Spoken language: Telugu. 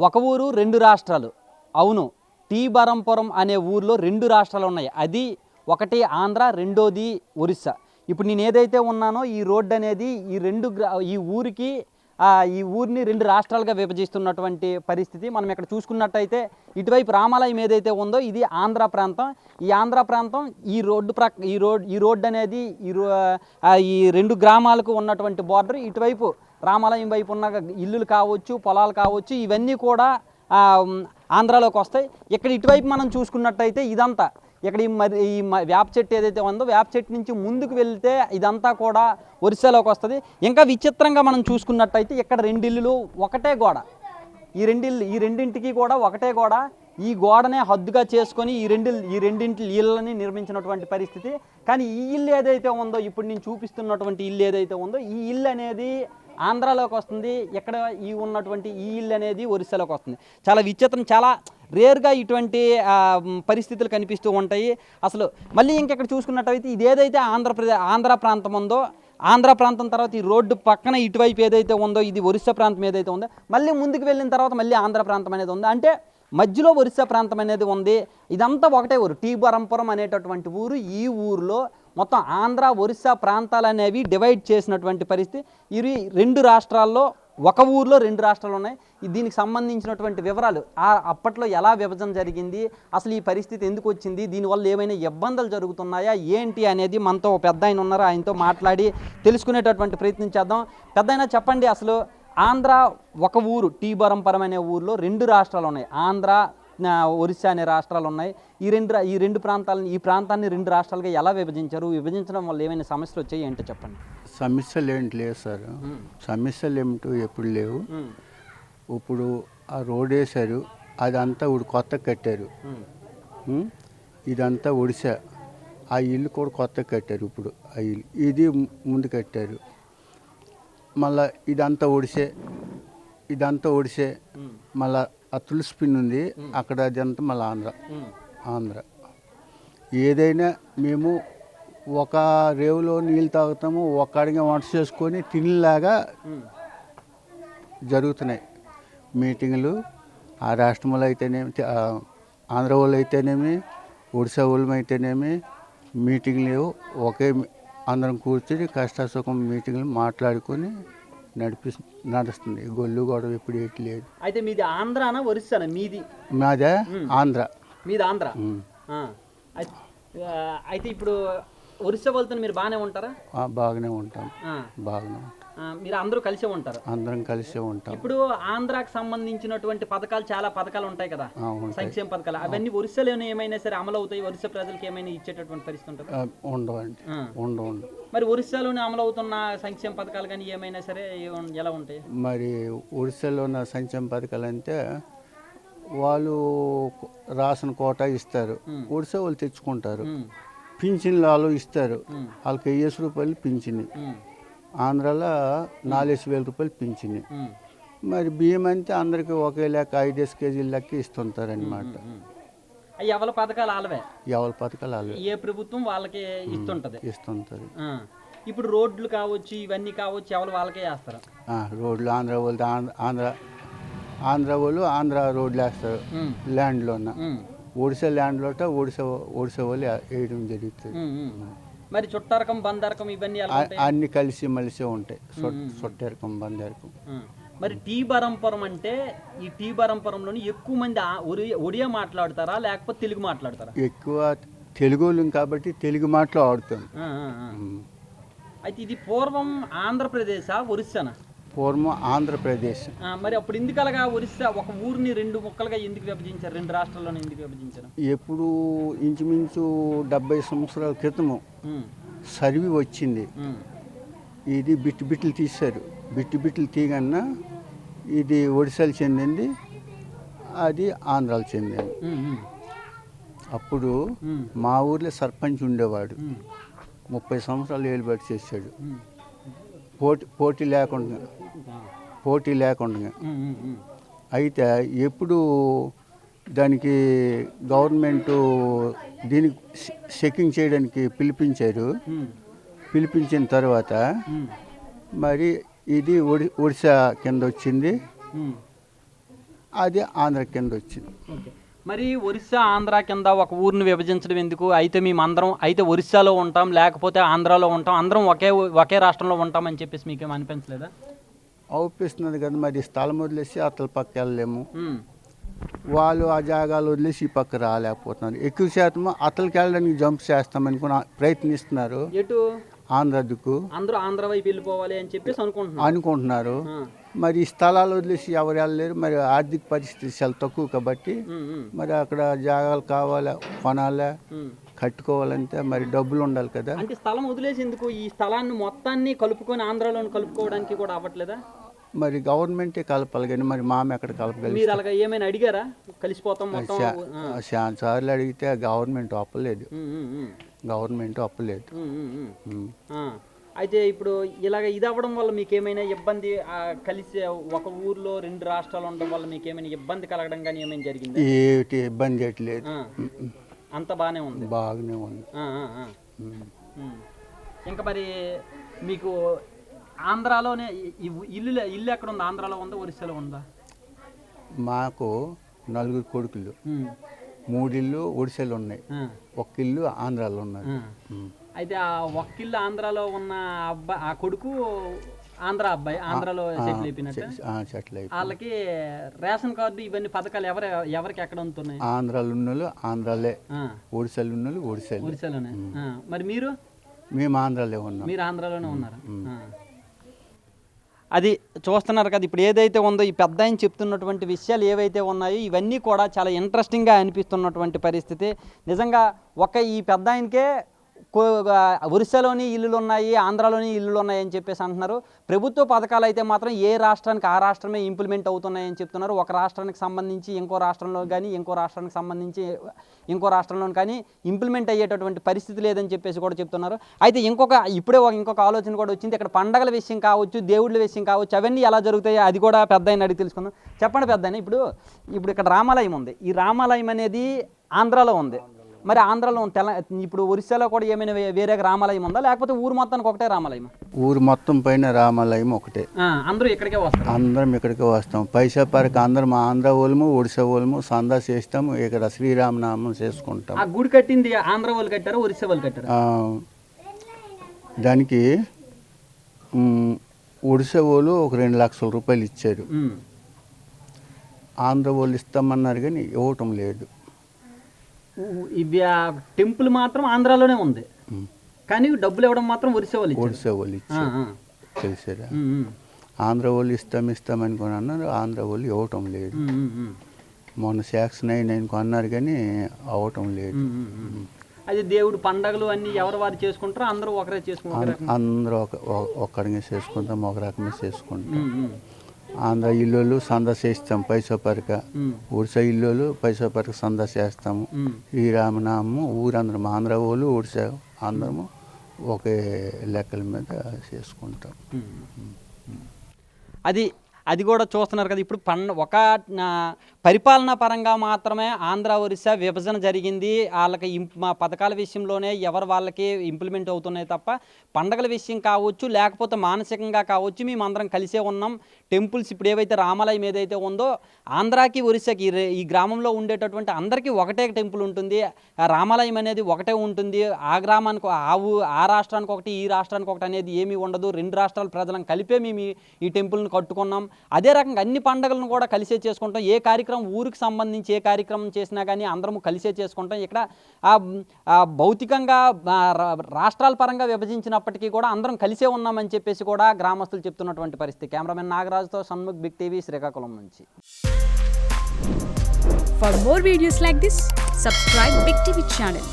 ఒక ఊరు రెండు రాష్ట్రాలు. అవును, టీ బరంపురం అనే ఊర్లో రెండు రాష్ట్రాలు ఉన్నాయి. అది ఒకటి ఆంధ్ర, రెండోది ఒరిస్సా. ఇప్పుడు నేను ఏదైతే ఉన్నానో ఈ రోడ్డు అనేది ఈ ఊరికి ఈ ఊరిని రెండు రాష్ట్రాలుగా విభజిస్తున్నటువంటి పరిస్థితి. మనం ఇక్కడ చూసుకున్నట్టయితే ఇటువైపు రామాలయం ఏదైతే ఉందో ఇది ఆంధ్ర ప్రాంతం. ఈ ఆంధ్ర ప్రాంతం ఈ రోడ్డు అనేది ఈ రెండు గ్రామాలకు ఉన్నటువంటి బార్డర్. ఇటువైపు రామాలయం వైపు ఉన్న ఇల్లులు కావచ్చు, పొలాలు కావచ్చు, ఇవన్నీ కూడా ఆంధ్రాలోకి వస్తాయి. ఇక్కడ ఇటువైపు మనం చూసుకున్నట్టయితే ఇదంతా ఇక్కడ ఈ వేప చెట్టు ఏదైతే ఉందో వేప చెట్టు నుంచి ముందుకు వెళ్తే ఇదంతా కూడా ఒరిస్సాలోకి వస్తుంది. ఇంకా విచిత్రంగా మనం చూసుకున్నట్టయితే ఇక్కడ రెండు ఇల్లులు ఒకటే గోడ. ఈ రెండింటికి కూడా ఒకటే గోడ. ఈ గోడనే హద్దుగా చేసుకొని ఈ రెండింటి ఇళ్ళని నిర్మించినటువంటి పరిస్థితి. కానీ ఈ ఇల్లు ఏదైతే ఉందో, ఇప్పుడు నేను చూపిస్తున్నటువంటి ఇల్లు ఏదైతే ఉందో ఈ ఇల్లు అనేది ఆంధ్రాలోకి వస్తుంది. ఇక్కడ ఉన్నటువంటి ఈ ఇల్లు అనేది ఒరిస్సాలోకి వస్తుంది. చాలా విచిత్రం, చాలా రేర్గా ఇటువంటి పరిస్థితులు కనిపిస్తూ ఉంటాయి. అసలు మళ్ళీ ఇంకెక్కడ చూసుకున్నట్టయితే ఇది ఏదైతే ఆంధ్ర ప్రాంతం ఉందో, ఆంధ్ర ప్రాంతం తర్వాత ఈ రోడ్డు పక్కన ఇటువైపు ఏదైతే ఉందో ఇది ఒరిస్సా ప్రాంతం ఏదైతే ఉందో, మళ్ళీ ముందుకు వెళ్ళిన తర్వాత మళ్ళీ ఆంధ్ర ప్రాంతం అనేది ఉంది. అంటే మధ్యలో ఒరిస్సా ప్రాంతం అనేది ఉంది. ఇదంతా ఒకటే ఊరు, టీ బరంపురం అనేటటువంటి ఊరు. ఈ ఊరిలో మొత్తం ఆంధ్ర ఒరిస్సా ప్రాంతాలు అనేవి డివైడ్ చేసినటువంటి పరిస్థితి. ఇవి రెండు రాష్ట్రాల్లో, ఒక ఊర్లో రెండు రాష్ట్రాలు ఉన్నాయి. దీనికి సంబంధించినటువంటి వివరాలు, అప్పట్లో ఎలా విభజన జరిగింది, అసలు ఈ పరిస్థితి ఎందుకు వచ్చింది, దీనివల్ల ఏమైనా ఇబ్బందులు జరుగుతున్నాయా ఏంటి అనేది మనతో పెద్ద ఆయన ఉన్నారు, ఆయనతో మాట్లాడి తెలుసుకునేటటువంటి ప్రయత్నం చేద్దాం. పెద్ద ఆయన చెప్పండి, అసలు ఆంధ్ర ఒక ఊరు టీ బరంపురం అనే ఊరిలో రెండు రాష్ట్రాలు ఉన్నాయి. ఆంధ్ర, ఒరిస్సా అనే రాష్ట్రాలు ఉన్నాయి. ఈ ప్రాంతాన్ని రెండు రాష్ట్రాలుగా ఎలా విభజించారు, విభజించడం వల్ల ఏమైనా సమస్యలు వచ్చాయి అంటే చెప్పండి. సమస్యలు ఏంటి లేవు సార్, సమస్యలు ఏమిటో ఎప్పుడు లేవు. ఇప్పుడు ఆ రోడ్ వేశారు, అదంతా ఇప్పుడు కొత్త కట్టారు. ఇదంతా ఒడిశా, ఆ ఇల్లు కూడా కొత్త కట్టారు. ఇప్పుడు ఆ ఇల్లు ఇది ముందు కట్టారు. మళ్ళా ఇదంతా ఒడిసే మళ్ళా ఆ తులసి పిన్ ఉంది అక్కడ, అదంతా మళ్ళీ ఆంధ్ర. ఏదైనా మేము ఒక రేవులో నీళ్ళు తాగుతాము, ఒక అడిగా వంట చేసుకొని తినేలాగా జరుగుతున్నాయి మీటింగులు. ఆ రాష్ట్రంలో అయితేనేమి, ఆంధ్ర వాళ్ళు అయితేనేమి, ఒడిశా వాళ్ళు అయితేనేమి మీటింగ్లు ఒకే అందరం కూర్చొని కష్టసుఖం మీటింగ్లు మాట్లాడుకొని నడుస్తుంది. గొల్లు గొడవ ఎప్పుడు ఏటి లేదు. అయితే మీది ఆంధ్రానా ఒరిస్సానా? మాదే ఆంధ్ర. మీది ఆంధ్ర. అయితే ఇప్పుడు ఒరిస్సా వాళ్ళతో మీరు బాగానే ఉంటారా? బాగానే ఉంటాం. మీరు అందరూ కలిసే ఉంటారు? అందరం కలిసే ఉంటాం. ఇప్పుడు ఆంధ్రాకి సంబంధించినటువంటి పథకాలు, చాలా పథకాలు ఉంటాయి కదా, సంక్షేమ పథకాలు, అవన్నీ ఒరిస్సాలో ఏమైనా సరే అమలు అవుతాయి? ఒరిస్సా ప్రజలకు ఏమైనా ఇచ్చేటటువంటి పరిస్థితి ఉంటుంది? ఉండవండి, ఉండవు. మరి ఒరిస్సాలోనే అమలు అవుతున్న సంక్షేమ పథకాలు కానీ ఏమైనా సరే ఎలా ఉంటాయి? మరి ఒరిస్సాలో ఉన్న సంక్షేమ పథకాలు అంటే వాళ్ళు రాసిన కోటా ఇస్తారు, ఒడిశా వాళ్ళు తెచ్చుకుంటారు. పింఛన్లు వాళ్ళు ఇస్తారు, వాళ్ళకి 1000 రూపాయలు పింఛని. ఆంధ్రాలో 4000 రూపాయలు పింఛని. మరి బియ్యం అంటే అందరికి ఒకే లెక్క 5 కేజీల లెక్క ఇస్తుంటారు అనమాట. ఎవరి పథకాలు వాళ్ళవే? ఎవరి పథకాలు వాళ్ళవే, ఏ ప్రభుత్వం వాళ్ళకి ఇస్తుంటది. ఇప్పుడు రోడ్లు కావచ్చు, ఇవన్నీ కావచ్చు, ఎవరు వాళ్ళకే వేస్తారు రోడ్లు. ఆంధ్ర వాళ్ళు ఆంధ్ర రోడ్లు వేస్తారు ల్యాండ్లో. ఒడిశా ల్యాండ్లో ఒడిశా వాళ్ళు వేయడం జరుగుతుంది. మరి చుట్టారకం, బందారకం ఇవన్నీ అన్ని కలిసి మలిసే ఉంటాయి. చుట్టారకం, బందారకం. మరి టీ బరంపురం అంటే ఈ టీ బరంపురంలోని ఎక్కువ మంది ఒడియా మాట్లాడతారా లేకపోతే తెలుగు మాట్లాడతారా? ఎక్కువ తెలుగు వాళ్ళం కాబట్టి తెలుగు మాట్లాడుతాం. అయితే ఇది పూర్వం ఆంధ్రప్రదేశా ఒరిస్సానా? పూర్వం ఆంధ్రప్రదేశ్. మరి అప్పుడు ఎందుకలాగా ఒరిస్సా ఒక ఊరిని రెండు ముక్కలుగా ఎందుకు విభజించారు, రెండు రాష్ట్రాల్లోనే ఎందుకు విభజించారు? ఎప్పుడు ఇంచుమించు 70 సంవత్సరాల క్రితము సర్వీ వచ్చింది. ఇది బిట్లు తీశారు. బిట్లు తీయగన్నా ఇది ఒడిశాలు చెందింది, అది ఆంధ్రాలు చెందింది. అప్పుడు మా ఊర్లో సర్పంచ్ ఉండేవాడు, 30 సంవత్సరాలు ఏలుబడి చేశాడు. పోటీ లేకుండా అయితే ఎప్పుడు దానికి గవర్నమెంటు దీనికి చెకింగ్ చేయడానికి పిలిపించిన తర్వాత మరి ఇది ఒడిశా కింద వచ్చింది. అది ఆంధ్ర కింద వచ్చింది. ఓకే. మరి ఒరిస్సా ఆంధ్ర కింద ఒక ఊరిని విభజించడం ఎందుకు? అయితే మేమందరం అయితే ఒరిస్సాలో ఉంటాం, లేకపోతే ఆంధ్రాలో ఉంటాం, అందరం ఒకే రాష్ట్రంలో ఉంటామని చెప్పేసి మీకేం అనిపించలేదా? అవుపిస్తున్నది కదా, మరి స్థలం వదిలేసి అతల పక్క వెళ్ళలేము, వాళ్ళు ఆ జాగాలు వదిలేసి ఈ పక్క రాలేకపోతున్నారు. ఎక్కువ శాతం అతలకి వెళ్ళడానికి జంప్ చేస్తామని కూడా ప్రయత్నిస్తున్నారు. ఎటు? ఆంధ్ర దిక్కు అందరూ ఆంధ్ర వైపు వెళ్ళిపోవాలి అని చెప్పేసి అనుకుంటున్నారు. మరి ఈ స్థలాలు వదిలేసి ఎవరు వెళ్ళలేరు. మరి ఆర్థిక పరిస్థితి చాలా తక్కువ కాబట్టి మరి అక్కడ జాగాలు కావాలా, కొనాలా, కట్టుకోవాలంటే మరి డబ్బులు ఉండాలి కదా. అంటే స్థలం వదిలేసి ఎందుకు? ఈ స్థలాన్ని మొత్తాన్ని కలుపుకొని ఆంధ్రాలో కలుపుకోవడానికి కూడా అవ్వట్లేదా? మరి గవర్నమెంటే కలపాలి కానీ మరి మామ ఎక్కడ కలపగలి. మీరు అలాగా ఏమైనా అడిగారా? కలిసిపోతాం మొత్తం చాలా సార్లు అడిగితే గవర్నమెంట్ అప్పలేదు. అయితే ఇప్పుడు ఇలాగ ఇది అవ్వడం వల్ల మీకు ఏమైనా ఇబ్బంది, కలిసి ఒక ఊర్లో రెండు రాష్ట్రాలు ఉండడం వల్ల మీకు ఏమైనా ఇబ్బంది కలగడం కానీ ఏమైనా జరిగింది? ఏటి ఇబ్బంది ఎట్లేదు, అంత బాగానే ఉంది. బాగానే ఉంది. ఇంకా మరి మీకు ఆంధ్రాలోనే ఇల్లు ఎక్కడ ఉంది? ఆంధ్రాలో ఉందా, ఒరిస్సాలో ఉందా? మాకు 4 కొడుకులు, 3 ఇళ్ళు ఒడిశాలో ఉన్నాయి, 1 ఇల్లు ఆంధ్రాలో ఉన్నాయి. అయితే ఆ ఒక్కిల్లు ఆంధ్రాలో ఉన్న అబ్బాయి, ఆ కొడుకు ఆంధ్ర అబ్బాయి, ఆంధ్రాలో సెటిల్ అయిపోయినట్టు. వాళ్ళకి రేషన్ కార్డు ఇవన్నీ పథకాలు ఎవరికి ఎక్కడ ఉంటున్నాయి? ఆంధ్రాలో ఉన్నోళ్ళు ఆంధ్రాలే, ఒడిశాలో ఉన్నోళ్ళు ఒడిశాలోనే. మరి మేము ఆంధ్రాలో ఉన్నాం. మీరు ఆంధ్రాలోనే ఉన్నారు. అది చూస్తున్నారు కదా, ఇప్పుడు ఏదైతే ఉందో ఈ పెద్ద ఆయన చెప్తున్నటువంటి విషయాలు ఏవైతే ఉన్నాయో ఇవన్నీ కూడా చాలా ఇంట్రెస్టింగ్గా అనిపిస్తున్నటువంటి పరిస్థితి. నిజంగా ఈ పెద్ద ఆయనకే ఒరిస్సాలోని ఇల్లులు ఉన్నాయి, ఆంధ్రాలోని ఇల్లులు ఉన్నాయి అని చెప్పేసి అంటున్నారు. ప్రభుత్వ పథకాలు అయితే మాత్రం ఏ రాష్ట్రానికి ఆ రాష్ట్రమే ఇంప్లిమెంట్ అవుతున్నాయని చెప్తున్నారు. ఒక రాష్ట్రానికి సంబంధించి ఇంకో రాష్ట్రంలో కానీ, ఇంకో రాష్ట్రానికి సంబంధించి ఇంకో రాష్ట్రంలో కానీ ఇంప్లిమెంట్ అయ్యేటటువంటి పరిస్థితి లేదని చెప్పేసి కూడా చెప్తున్నారు. అయితే ఇంకొక ఆలోచన కూడా వచ్చింది. ఇక్కడ పండగల విషయం కావచ్చు, దేవుళ్ళ విషయం కావచ్చు, అవన్నీ ఎలా జరుగుతాయో అది కూడా పెద్ద ఆయన అడిగి తెలుసుకుందాం. చెప్పండి పెద్ద ఆయన, ఇప్పుడు ఇక్కడ రామాలయం ఉంది. ఈ రామాలయం అనేది ఆంధ్రాలో ఉంది. మరి ఆంధ్రాలో ఇప్పుడు ఒరిస్సాలో కూడా ఏమైనా వేరే రామాలయం ఉందా, లేకపోతే ఊరు మొత్తానికి ఒకటే రామాలయం? ఊరు మొత్తం పైన రామాలయం ఒకటే. అందరూ ఇక్కడికే వస్తారు? అందరం ఇక్కడికే వస్తాం. పైసా పరకు అందరం ఆంధ్ర వాళ్ళము, ఒడిశా వాళ్ళము సందా చేస్తాము. ఇక్కడ శ్రీరామనామం చేసుకుంటాం. ఆ గుడి కట్టింది ఆంధ్ర వాళ్ళు కట్టారా, ఒరిస్సా వాళ్ళు కట్టారా? దానికి ఒడిశా వాళ్ళు ఒక 2 లక్షల రూపాయలు ఇచ్చారు. ఆంధ్ర వాళ్ళు ఇస్తామన్నారు కానీ ఇవ్వటం లేదు. ఇవి టెంపుల్ మాత్రం ఆంధ్రాలోనే ఉంది, కానీ డబ్బులు ఇవ్వడం మాత్రం ఒరిస్సా వాళ్ళు ఇచ్చారు. తెలిసారా? ఆంధ్ర వాళ్ళు ఇస్తాం అనుకుని అన్నారు. ఆంధ్ర వాళ్ళు ఇవ్వటం లేదు. మొన్న శాక్షన్ అన్నారు కానీ అవ్వటం లేదు. అది దేవుడు పండగలు అన్ని ఎవరు వారు చేసుకుంటారో అందరూ ఒకరే చేసుకుంటారు. అందరూ ఒక్కడిగా చేసుకుంటాం, ఒక రకమే చేసుకుంటాం. ఆంధ్ర ఇల్లు సందా చేస్తాం పైసా పరక, ఒడిశా ఇల్లు పైసా పరక సందా చేస్తాము. శ్రీరామనామము ఊరందరం ఆంధ్ర వాళ్ళు ఒడిశా అందరము ఒకే లెక్కల మీద చేసుకుంటాం. అది కూడా చూస్తున్నారు కదా. ఇప్పుడు ఒక పరిపాలనా పరంగా మాత్రమే ఆంధ్ర ఒరిస్సా విభజన జరిగింది. వాళ్ళకి మా పథకాల విషయంలోనే వాళ్ళకి ఇంప్లిమెంట్ అవుతున్నాయి తప్ప పండగల విషయం కావచ్చు, లేకపోతే మానసికంగా కావచ్చు, మేమందరం కలిసే ఉన్నాం. టెంపుల్స్ ఇప్పుడు ఏవైతే రామాలయం ఏదైతే ఉందో ఆంధ్రాకి ఒరిస్సాకి ఈ గ్రామంలో ఉండేటటువంటి అందరికీ ఒకటే టెంపుల్ ఉంటుంది. రామాలయం అనేది ఒకటే ఉంటుంది. ఆ గ్రామానికి ఆ రాష్ట్రానికి ఒకటి, ఈ రాష్ట్రానికి ఒకటి అనేది ఏమీ ఉండదు. 2 రాష్ట్రాల ప్రజలను కలిపే మేము ఈ టెంపుల్ని కట్టుకున్నాం. అదే రకంగా అన్ని పండుగలను కూడా కలిసే చేసుకుంటాం. ఏ కార్యక్రమం ఊరికి సంబంధించి ఏ కార్యక్రమం చేసినా కానీ అందరము కలిసే చేసుకుంటాం. ఇక్కడ భౌతికంగా రాష్ట్రాల పరంగా విభజించినప్పటికీ కూడా అందరం కలిసే ఉన్నామని చెప్పేసి కూడా గ్రామస్తులు చెప్తున్నటువంటి పరిస్థితి. కెమెరామెన్ నాగరాజుతో షణ్ముఖ్, బిగ్ టీవీ, శ్రీకాకుళం నుంచి. For more videos like this, subscribe Big TV channel.